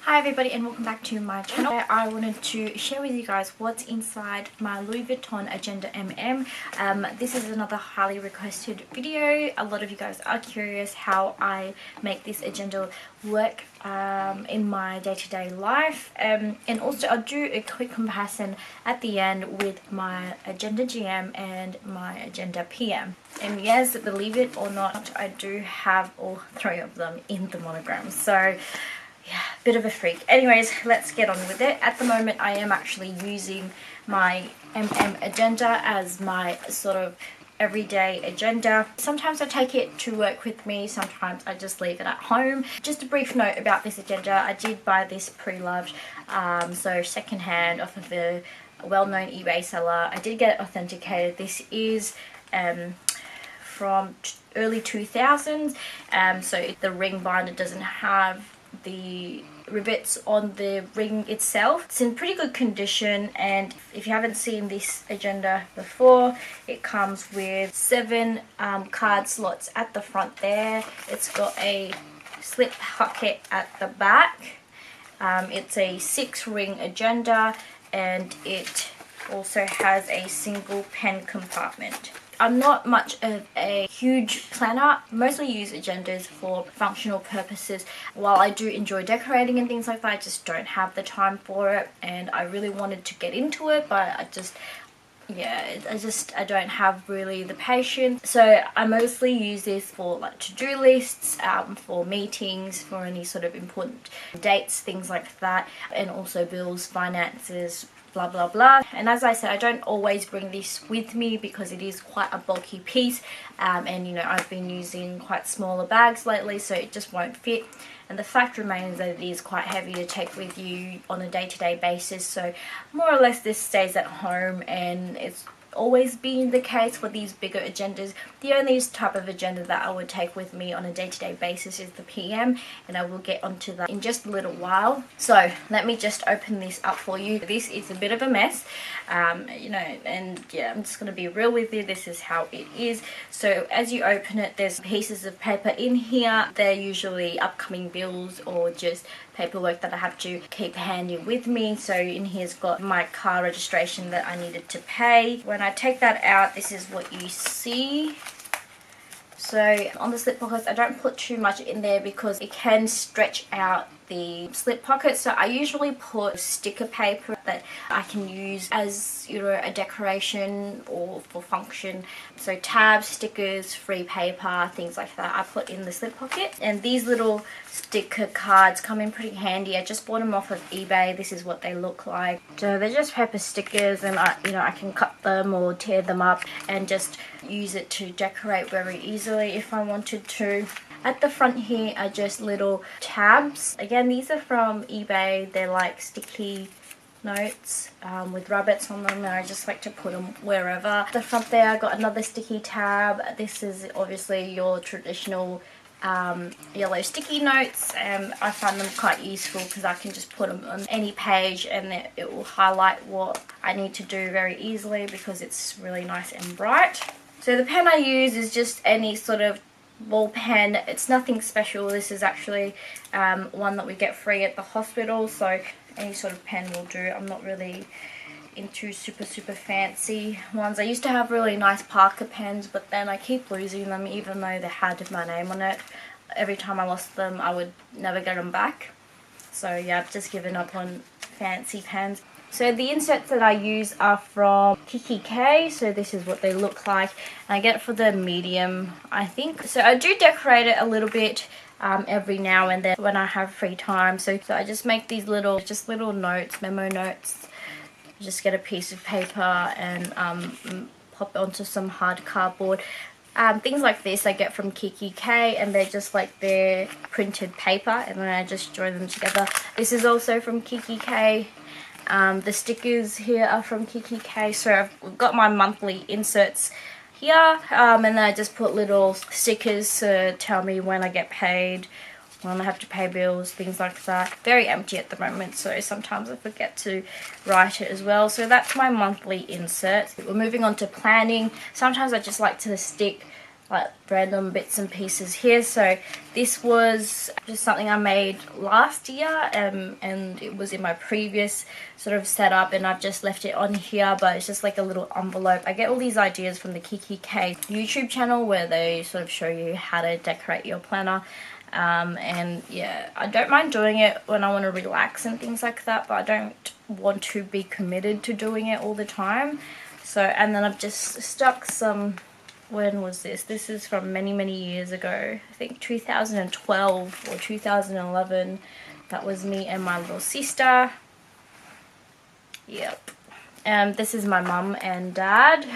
Hi everybody and welcome back to my channel. I wanted to share with you guys what's inside my Louis Vuitton Agenda MM. This is another highly requested video. A lot of you guys are curious how I make this agenda work in my day-to-day life, and also I'll do a quick comparison at the end with my Agenda GM and my Agenda PM. And yes, believe it or not, I do have all three of them in the monogram. So yeah, bit of a freak. Anyways, let's get on with it. At the moment, I am actually using my MM agenda as my sort of everyday agenda. Sometimes I take it to work with me, sometimes I just leave it at home. Just a brief note about this agenda. I did buy this pre-loved, so secondhand off of a well-known eBay seller. I did get it authenticated. This is from early 2000s, so the ring binder doesn't have the rivets on the ring itself. It's in pretty good condition, and if you haven't seen this agenda before, it comes with 7 card slots at the front there. It's got a slip pocket at the back. It's a 6-ring agenda, and it also has a single pen compartment. I'm not much of a huge planner. Mostly use agendas for functional purposes. While I do enjoy decorating and things like that, I just don't have the time for it, and I really wanted to get into it, but I don't have really the patience. So I mostly use this for like to-do lists, for meetings, for any sort of important dates, things like that, and also bills, finances, blah blah blah. And as I said, I don't always bring this with me because it is quite a bulky piece, and you know, I've been using quite smaller bags lately, so it just won't fit. And the fact remains that it is quite heavy to take with you on a day-to-day basis, so more or less this stays at home, and it's always been the case for these bigger agendas. The only type of agenda that I would take with me on a day-to-day basis is the PM, and I will get onto that in just a little while. So let me just open this up for you. This is a bit of a mess, you know, and yeah, I'm just going to be real with you. This is how it is. So as you open it, there's pieces of paper in here. They're usually upcoming bills or just paperwork that I have to keep handy with me. So in here's got my car registration that I needed to pay. When I take that out, this is what you see. So on the slip pockets, I don't put too much in there because it can stretch out the slip pocket. So I usually put sticker paper that I can use as, you know, a decoration or for function. So tabs, stickers, free paper, things like that I put in the slip pocket. And these little sticker cards come in pretty handy. I just bought them off of eBay. This is what they look like. So they're just paper stickers, and I can cut them or tear them up and just use it to decorate very easily if I wanted to. At the front here are just little tabs. Again, these are from eBay. They're like sticky notes with rabbits on them, and I just like to put them wherever. At the front there I got another sticky tab. This is obviously your traditional yellow sticky notes, and I find them quite useful because I can just put them on any page and it will highlight what I need to do very easily because it's really nice and bright. So the pen I use is just any sort of ball pen. It's nothing special. This is actually one that we get free at the hospital, so any sort of pen will do. I'm not really into super fancy ones. I used to have really nice Parker pens, but then I keep losing them even though they had my name on it. Every time I lost them, I would never get them back. So yeah, I've just given up on fancy pens. So the inserts that I use are from Kiki K, so this is what they look like. And I get it for the medium, I think. So I do decorate it a little bit every now and then when I have free time. So I just make these little notes, memo notes. Just get a piece of paper and pop it onto some hard cardboard. Things like this I get from Kiki K, and they're just like their printed paper, and then I just join them together. This is also from Kiki K. The stickers here are from Kiki K. So I've got my monthly inserts here, and then I just put little stickers to tell me when I get paid, when I have to pay bills, things like that. Very empty at the moment, so sometimes I forget to write it as well. So that's my monthly insert. We're moving on to planning. Sometimes I just like to stick like random bits and pieces here. So this was just something I made last year, and it was in my previous sort of setup, and I've just left it on here, but it's just like a little envelope. I get all these ideas from the Kiki K YouTube channel where they sort of show you how to decorate your planner. And yeah, I don't mind doing it when I want to relax and things like that, but I don't want to be committed to doing it all the time. So, and then I've just stuck some, when was this? This is from many years ago. I think 2012 or 2011. That was me and my little sister. Yep. This is my mum and dad.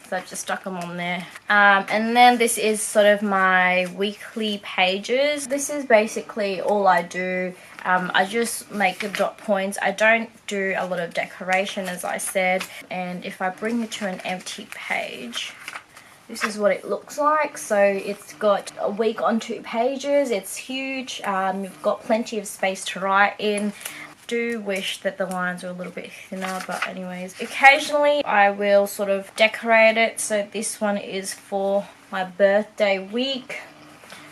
So I've just stuck them on there. And then this is sort of my weekly pages. This is basically all I do. I just make the dot points. I don't do a lot of decoration, as I said. And if I bring it to an empty page, this is what it looks like. So it's got a week on 2 pages. It's huge. You've got plenty of space to write in. Do wish that the lines were a little bit thinner, but anyways, occasionally I will sort of decorate it. So this one is for my birthday week,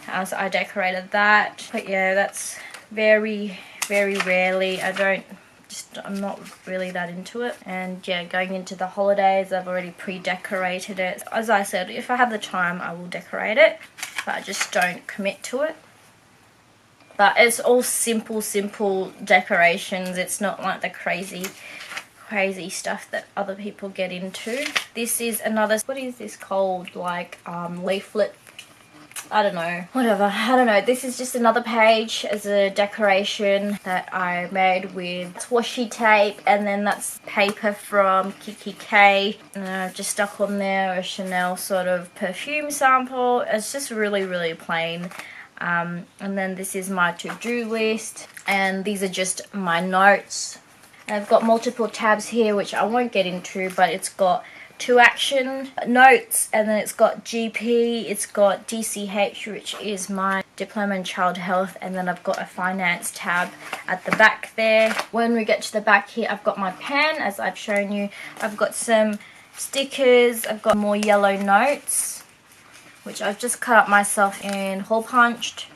as I decorated that. But yeah, that's very rarely. I'm not really that into it. And yeah, going into the holidays, I've already pre-decorated it. As I said, if I have the time, I will decorate it, but I just don't commit to it. But it's all simple decorations. It's not like the crazy stuff that other people get into. This is another, what is this called? Like leaflet. I don't know. Whatever. I don't know. This is just another page as a decoration that I made with washi tape, and then that's paper from Kiki K. And I've just stuck on there a Chanel sort of perfume sample. It's just really plain. And then this is my to-do list, and these are just my notes. And I've got multiple tabs here which I won't get into, but it's got 2 action notes, and then it's got GP, it's got DCH, which is my diploma in child health, and then I've got a finance tab at the back there. When we get to the back here, I've got my pen, as I've shown you. I've got some stickers, I've got more yellow notes, which I've just cut up myself and hole punched.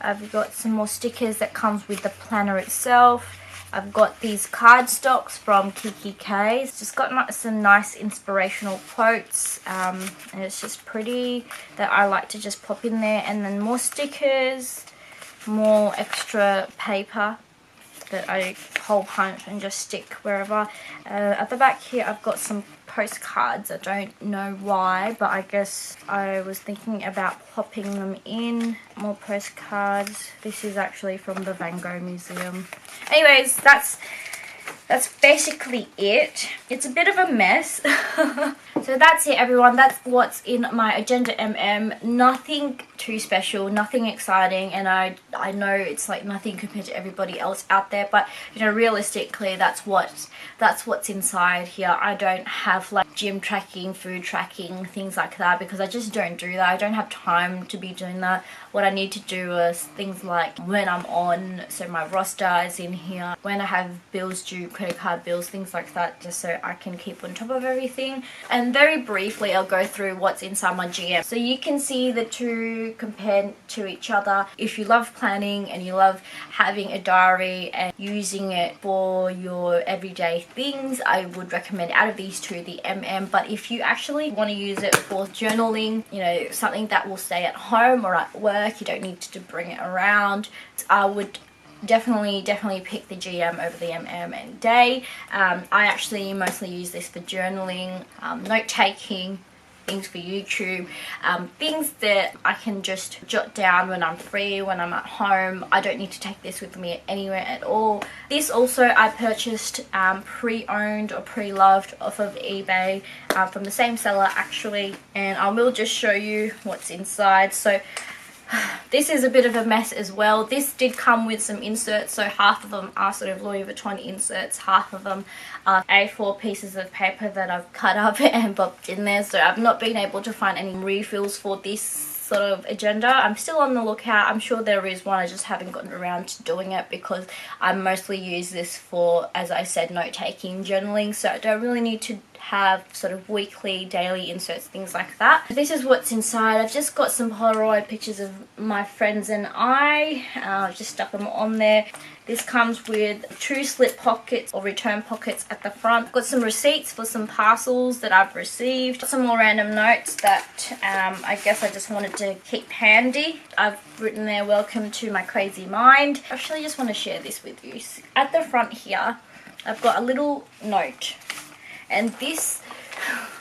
I've got some more stickers that comes with the planner itself. I've got these cardstocks from Kiki K. It's just got some nice inspirational quotes, and it's just pretty, that I like to just pop in there. And then more stickers, more extra paper that I hole punch and just stick wherever. At the back here, I've got some postcards. I don't know why, but I guess I was thinking about popping them in. More postcards. This is actually from the Van Gogh Museum. Anyways, that's basically it. It's a bit of a mess. So that's it, everyone. That's what's in my agenda MM. Nothing too special, nothing exciting, and I know it's like nothing compared to everybody else out there, but you know, realistically, that's what's inside here. I don't have like gym tracking, food tracking, things like that, because I just don't do that. I don't have time to be doing that. What I need to do is things like when I'm on, so my roster is in here, when I have bills due, credit card bills, things like that, just so I can keep on top of everything. And very briefly, I'll go through what's inside my GM. So you can see the two compared to each other. If you love planning and you love having a diary and using it for your everyday things, I would recommend out of these two the MM. But if you actually want to use it for journaling, you know, something that will stay at home or at work, you don't need to bring it around, I would definitely pick the GM over the MM any day. I actually mostly use this for journaling, note-taking, things for YouTube, things that I can just jot down when I'm free, when I'm at home. I don't need to take this with me anywhere at all. This also I purchased pre-owned or pre-loved off of eBay from the same seller actually, and I will just show you what's inside. So this is a bit of a mess as well. This did come with some inserts, so half of them are sort of Louis Vuitton inserts, half of them are A4 pieces of paper that I've cut up and bopped in there. So I've not been able to find any refills for this sort of agenda. I'm still on the lookout. I'm sure there is one, I just haven't gotten around to doing it because I mostly use this for, as I said, note-taking, journaling, so I don't really need to have sort of weekly, daily inserts, things like that. This is what's inside. I've just got some Polaroid pictures of my friends and I. Just stuck them on there. This comes with 2 slip pockets or return pockets at the front. Got some receipts for some parcels that I've received. Some more random notes that I guess I just wanted to keep handy. I've written there, welcome to my crazy mind. I actually just want to share this with you. At the front here, I've got a little note. And this,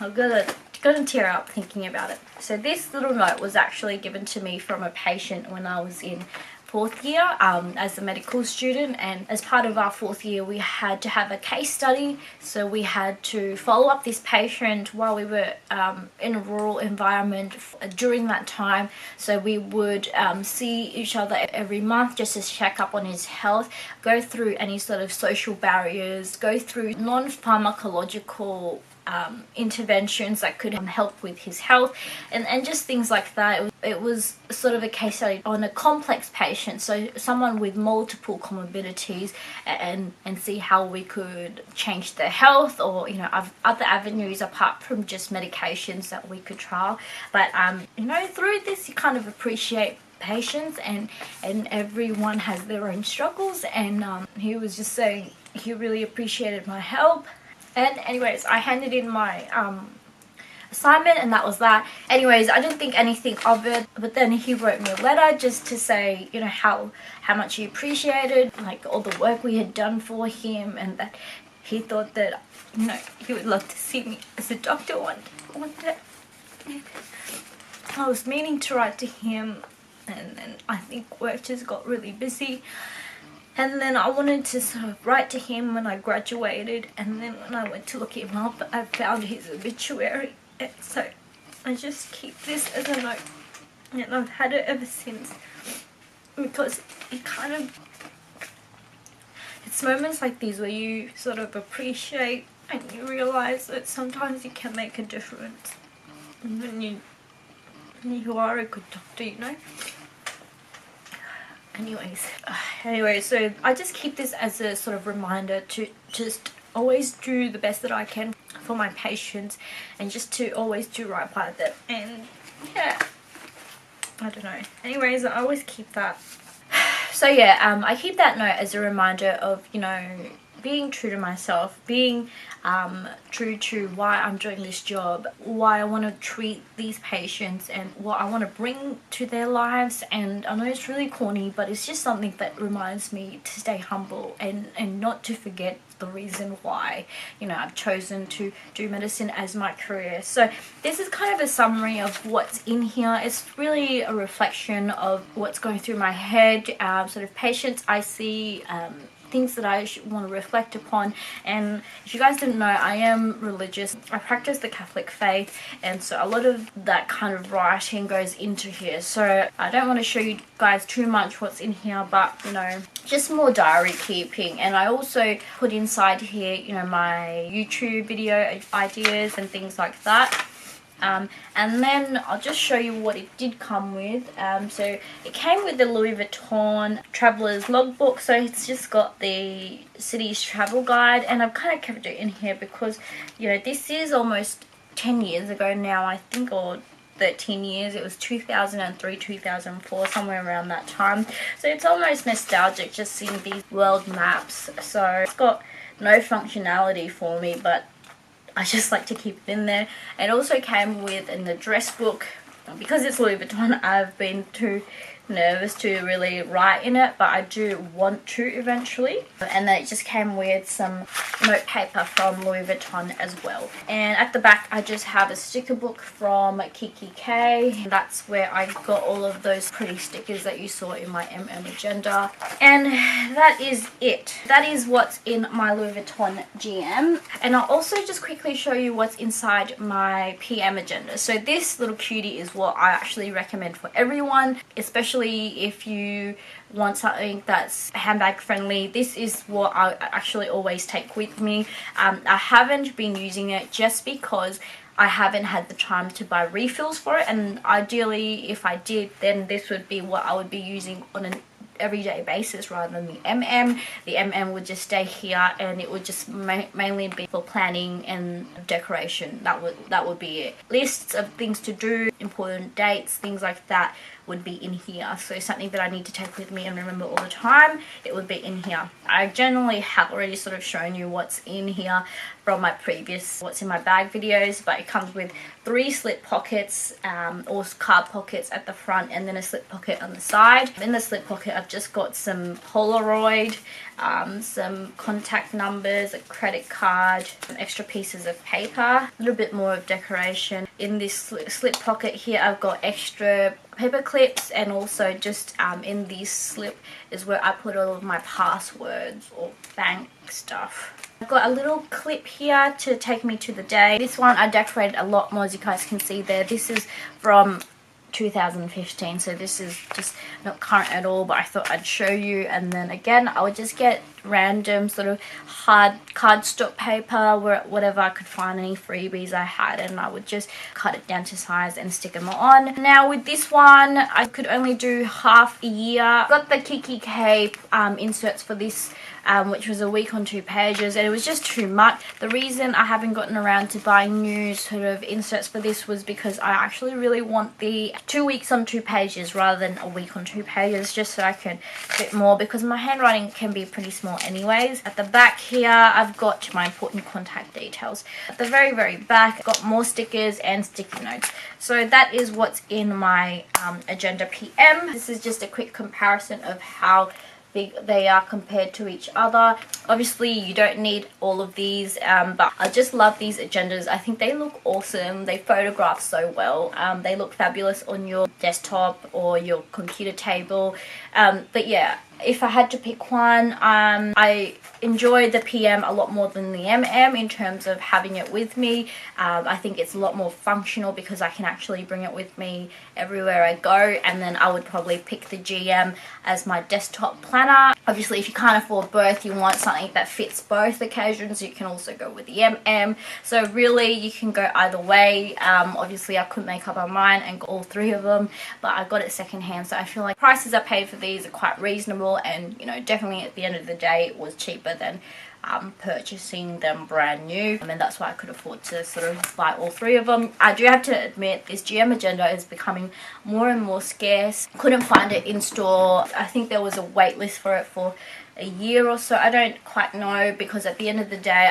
I've got to tear up thinking about it. So this little note was actually given to me from a patient when I was in 4th year as a medical student, and as part of our 4th year we had to have a case study, so we had to follow up this patient while we were in a rural environment during that time. So we would see each other every month just to check up on his health, go through any sort of social barriers, go through non-pharmacological interventions that could help with his health, and just things like that. It was sort of a case study on a complex patient, so someone with multiple comorbidities, and see how we could change their health, or other avenues apart from just medications that we could trial. But through this you kind of appreciate patients, and everyone has their own struggles, and he was just saying he really appreciated my help. And anyways, I handed in my assignment, and that was that. Anyways, I didn't think anything of it, but then he wrote me a letter just to say, how much he appreciated like all the work we had done for him, and that he thought that he would love to see me as a doctor one day. I was meaning to write to him, and then I think work just got really busy. And then I wanted to sort of write to him when I graduated, and then when I went to look him up, I found his obituary. And so I just keep this as a note, and I've had it ever since, because it's moments like these where you sort of appreciate and you realise that sometimes you can make a difference when you are a good doctor, Anyways, so I just keep this as a sort of reminder to just always do the best that I can for my patients, and just to always do right by them. And yeah, I don't know. Anyways, I always keep that. So yeah, I keep that note as a reminder of, being true to myself, being true to why I'm doing this job, why I want to treat these patients, and what I want to bring to their lives. And I know it's really corny, but it's just something that reminds me to stay humble, and not to forget the reason why I've chosen to do medicine as my career. So this is kind of a summary of what's in here. It's really a reflection of what's going through my head, sort of patients I see, things that I want to reflect upon. And if you guys didn't know, I am religious. I practice the Catholic faith, and so a lot of that kind of writing goes into here. So I don't want to show you guys too much what's in here, but just more diary keeping. And I also put inside here my YouTube video ideas and things like that. And then I'll just show you what it did come with. So it came with the Louis Vuitton Traveler's Logbook, so it's just got the city's travel guide, and I've kind of kept it in here because this is almost 10 years ago now, I think, or 13 years. It was 2003, 2004, somewhere around that time. So it's almost nostalgic just seeing these world maps. So it's got no functionality for me, but I just like to keep it in there. It also came with an address book. Because it's Louis Vuitton, I've been too nervous to really write in it, but I do want to eventually. And then it just came with some note paper from Louis Vuitton as well. And at the back I just have a sticker book from Kiki K. That's where I got all of those pretty stickers that you saw in my MM agenda. And that is it. That is what's in my Louis Vuitton GM. And I'll also just quickly show you what's inside my PM agenda. So this little cutie is what I actually recommend for everyone, especially if you want something that's handbag friendly. This is what I actually always take with me. I haven't been using it just because I haven't had the time to buy refills for it, and ideally if I did, then this would be what I would be using on an everyday basis rather than the MM. The MM would just stay here, and it would just mainly be for planning and decoration. That would be it. Lists of things to do, important dates, things like that would be in here. So something that I need to take with me and remember all the time, it would be in here. I generally have already sort of shown you what's in here from my previous what's in my bag videos, but it comes with 3 slip pockets or card pockets at the front, and then a slip pocket on the side. In the slip pocket I've just got some Polaroid, some contact numbers, a credit card, some extra pieces of paper, a little bit more of decoration. In this slip pocket here I've got extra paper clips, and also just in this slip is where I put all of my passwords or bank stuff. I've got a little clip here to take me to the day. This one I decorated a lot more, as you guys can see there. This is from 2015, so this is just not current at all, but I thought I'd show you. And then again, I would just get random sort of hard cardstock paper, whatever I could find, any freebies I had, and I would just cut it down to size and stick them on. Now with this one, I could only do half a year. I got the Kiki K inserts for this, which was a week on 2 pages, and it was just too much. The reason I haven't gotten around to buying new sort of inserts for this was because I actually really want the 2 weeks on 2 pages rather than a week on 2 pages, just so I can fit more, because my handwriting can be pretty small anyways. At the back here I've got my important contact details. At the very back I've got more stickers and sticky notes. So that is what's in my agenda PM. This is just a quick comparison of how big they are compared to each other. Obviously you don't need all of these, but I just love these agendas. I think they look awesome. They photograph so well. They look fabulous on your desktop or your computer table. But yeah, if I had to pick one, I enjoy the PM a lot more than the MM in terms of having it with me. I think it's a lot more functional because I can actually bring it with me everywhere I go, and then I would probably pick the GM as my desktop planner. Obviously if you can't afford both, you want something that fits both occasions, you can also go with the MM. So really you can go either way. Obviously I couldn't make up my mind and got all 3 of them, but I got it secondhand, so I feel like prices I paid for these are quite reasonable, and you know, definitely at the end of the day it was cheaper than purchasing them brand new, and that's why I could afford to sort of buy all 3 of them. I do have to admit this GM agenda is becoming more and more scarce. Couldn't find it in store. I think there was a wait list for it for a year or so. I don't quite know, because at the end of the day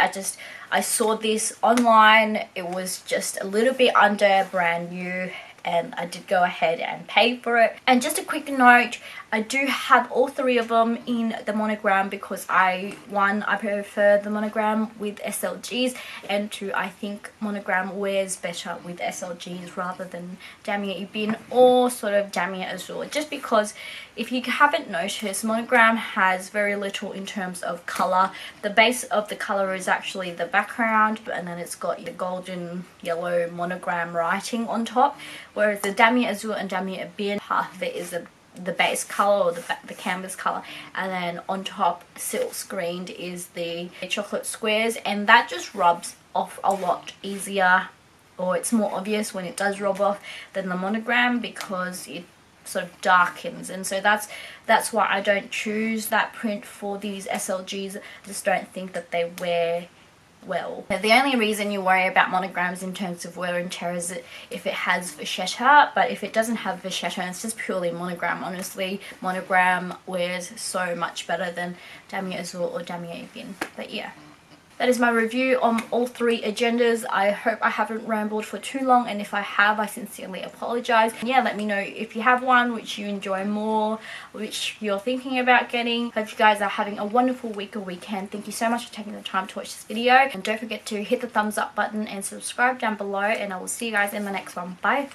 I saw this online. It was just a little bit under brand new, and I did go ahead and pay for it. And just a quick note, I do have all 3 of them in the monogram because one, I prefer the monogram with SLGs, and 2, I think monogram wears better with SLGs rather than damier ebene or sort of damier azur. Just because if you haven't noticed, monogram has very little in terms of color. The base of the color is actually the background, and then it's got the golden yellow monogram writing on top, whereas the damier azur and damier ebene, half of it is the base color or the canvas color, and then on top silk screened is the chocolate squares, and that just rubs off a lot easier, or it's more obvious when it does rub off than the monogram, because it sort of darkens. And so that's why I don't choose that print for these SLGs. I just don't think that they wear well. Now, the only reason you worry about monograms in terms of wear and tear is if it has vachetta, but if it doesn't have vachetta and it's just purely monogram, honestly, monogram wears so much better than damier azur or damier ebene. But yeah, that is my review on all 3 agendas. I hope I haven't rambled for too long, and if I have, I sincerely apologize. Yeah, let me know if you have one which you enjoy more, which you're thinking about getting. Hope you guys are having a wonderful week or weekend. Thank you so much for taking the time to watch this video, and don't forget to hit the thumbs up button and subscribe down below, and I will see you guys in the next one. Bye.